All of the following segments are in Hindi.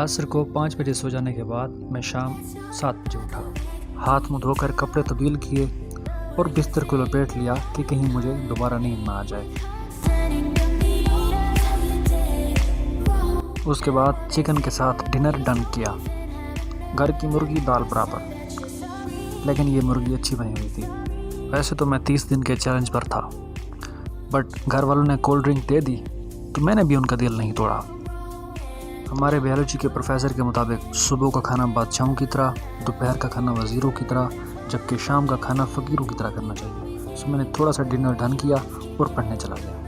असर को 5 बजे सो जाने के बाद मैं शाम 7 बजे उठा। हाथ मुँह धोकर कपड़े तब्दील किए और बिस्तर को लपेट लिया कि कहीं मुझे दोबारा नींद ना आ जाए। उसके बाद चिकन के साथ डिनर डन किया। घर की मुर्गी दाल बराबर, लेकिन ये मुर्गी अच्छी बनी हुई थी। वैसे तो मैं 30 दिन के चैलेंज पर था, बट घर वालों ने कोल्ड ड्रिंक दे दी तो मैंने भी उनका दिल नहीं तोड़ा। हमारे बायोलॉजी के प्रोफेसर के मुताबिक सुबह का खाना बादशाहों की तरह, दोपहर का खाना वज़ीरों की तरह, जबकि शाम का खाना फ़कीरों की तरह करना चाहिए। सो मैंने थोड़ा सा डिनर डन किया और पढ़ने चला गया।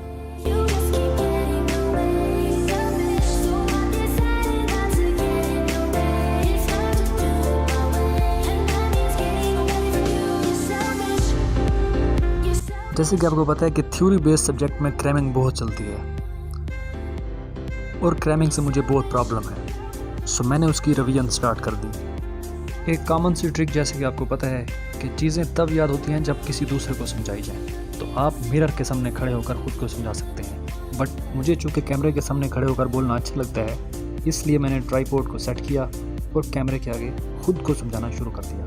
जैसे कि आपको पता है कि थ्योरी बेस्ड सब्जेक्ट में क्रैमिंग बहुत चलती है और क्रैमिंग से मुझे बहुत प्रॉब्लम है। सो मैंने उसकी रिवीजन स्टार्ट कर दी। एक कॉमन सी ट्रिक, जैसे कि आपको पता है कि चीज़ें तब याद होती हैं जब किसी दूसरे को समझाई जाए। तो आप मिरर के सामने खड़े होकर खुद को समझा सकते हैं, बट मुझे चूँकि कैमरे के सामने खड़े होकर बोलना अच्छा लगता है, इसलिए मैंने ट्राइपॉड को सेट किया और कैमरे के आगे खुद को समझाना शुरू कर दिया।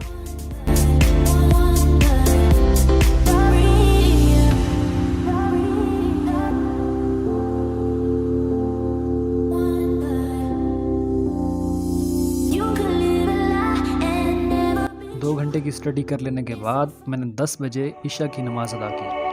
2 घंटे की स्टडी कर लेने के बाद मैंने 10 बजे इशा की नमाज़ अदा की।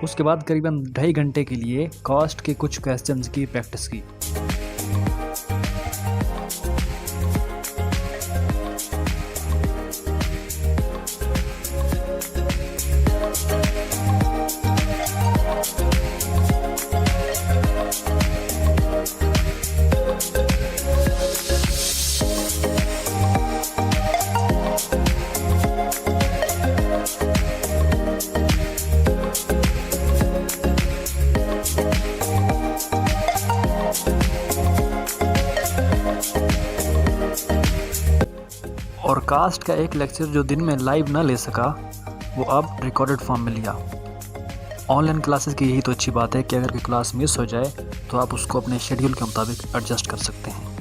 उसके बाद करीबन 2.5 घंटे के लिए कास्ट के कुछ क्वेश्चंस की प्रैक्टिस की। और कास्ट का एक लेक्चर जो दिन में लाइव ना ले सका, वो अब रिकॉर्डेड फॉर्म में लिया। ऑनलाइन क्लासेस की यही तो अच्छी बात है कि अगर कोई क्लास मिस हो जाए तो आप उसको अपने शेड्यूल के मुताबिक एडजस्ट कर सकते हैं।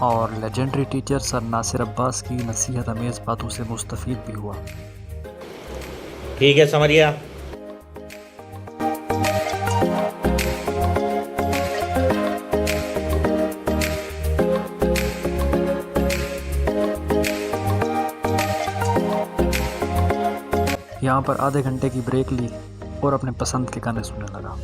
और legendary teacher sir Nasir Abbas की नसीहत अमेज़ बातों से मुस्तफ़ीद भी हुआ। ठीक है, समझ गया। यहाँ पर आधे घंटे की ब्रेक ली और अपने पसंद के गाने सुनने लगा।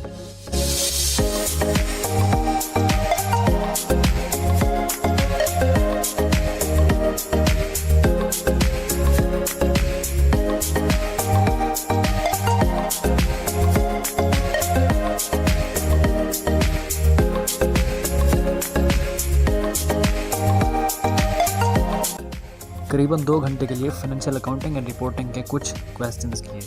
करीबन 2 घंटे के लिए फाइनेंशियल अकाउंटिंग एंड रिपोर्टिंग के कुछ क्वेश्चंस किए।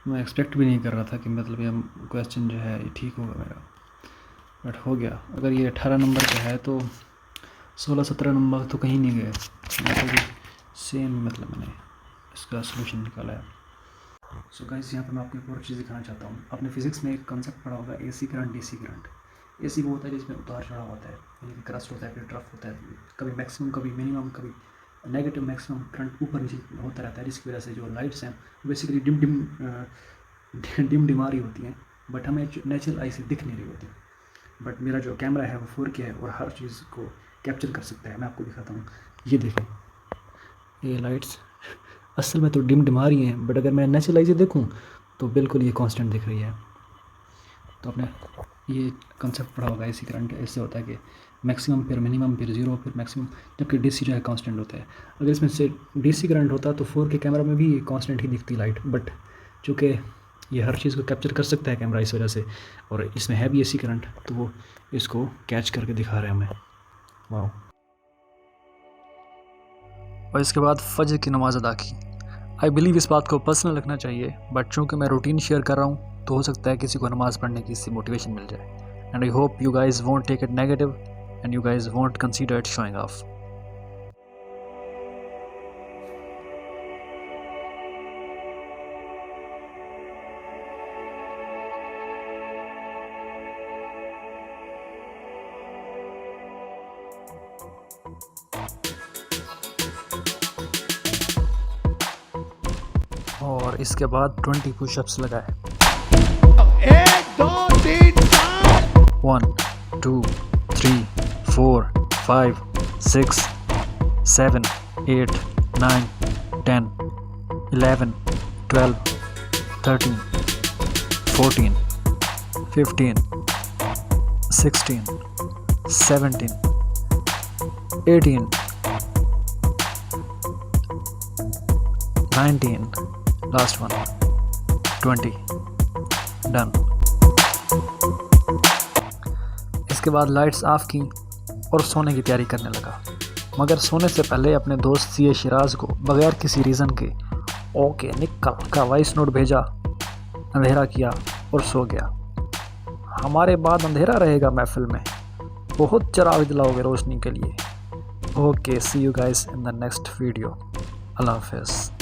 मैं एक्सपेक्ट भी नहीं कर रहा था कि मतलब ये क्वेश्चन जो है ये ठीक होगा मेरा, बट हो गया। अगर ये 18 नंबर का है तो 16-17 नंबर तो कहीं नहीं गए। मतलब सेम, मतलब मैंने इसका सोल्यूशन निकाला है। सो गाइस, यहाँ पर मैं आपको एक और चीज़ दिखाना चाहता हूँ। आपने फिजिक्स में एक कॉन्सेप्ट पढ़ा होगा, AC current DC current. AC वो होता है जिसमें उतार चढ़ाव होता है, यानी कि क्रस्ट होता है, फिर ट्रफ होता है, कभी मैक्सिमम कभी मिनिमम, कभी नेगेटिव मैक्सिमम करंट ऊपर नीचे होता रहता है, जिसकी वजह से जो लाइट्स हैं बेसिकली डिम डिमारी होती हैं, बट हमें नेचुरल आई से दिख नहीं रही होती। बट मेरा जो कैमरा है वो 4K है और हर चीज़ को कैप्चर कर सकता है। मैं आपको दिखाता हूँ, ये देखें, ये लाइट्स असल में तो डिम डिम आ रही हैं, बट अगर मैं नेचुरलाइज देखूं तो बिल्कुल ये कांस्टेंट दिख रही है। तो आपने ये कंसेप्ट पढ़ा होगा एसी करंट ऐसे होता है कि मैक्सिमम फिर मिनिमम फिर ज़ीरो फिर मैक्सिमम, जबकि डीसी जो है कांस्टेंट होता है। अगर इसमें से डीसी करंट होता तो 4K कैमरा में भी कांस्टेंट ही दिखती लाइट, बट चूँकि ये हर चीज़ को कैप्चर कर सकता है कैमरा इस वजह से, और इसमें है भी एसी करंट, तो वो इसको कैच करके दिखा रहे हैं हमें। वाह। और इसके बाद फजर की नमाज़ अदा की। आई बिलीव इस बात को पर्सनल रखना चाहिए, बट चूँकि मैं रूटीन शेयर कर रहा हूँ तो हो सकता है किसी को नमाज़ पढ़ने की इससे मोटिवेशन मिल जाए। And I hope you guys won't take it negative and you guys won't consider it showing off. और इसके बाद 20 पुशअप्स लगाए। 1 2 3 4 1 2 3 4 5 6 7 8 9 10 11 12 13 14 15 16 17 18 19 लास्ट वन 20 डन। इसके बाद लाइट्स ऑफ की और सोने की तैयारी करने लगा, मगर सोने से पहले अपने दोस्त सीए शिराज को बगैर किसी रीज़न के ओके निकल का वॉइस नोट भेजा, अंधेरा किया और सो गया। हमारे बाद अंधेरा रहेगा महफिल में, बहुत चराग दिलाओगे रोशनी के लिए। Okay, see you guys in the next video. अल्लाह हाफ़िज़।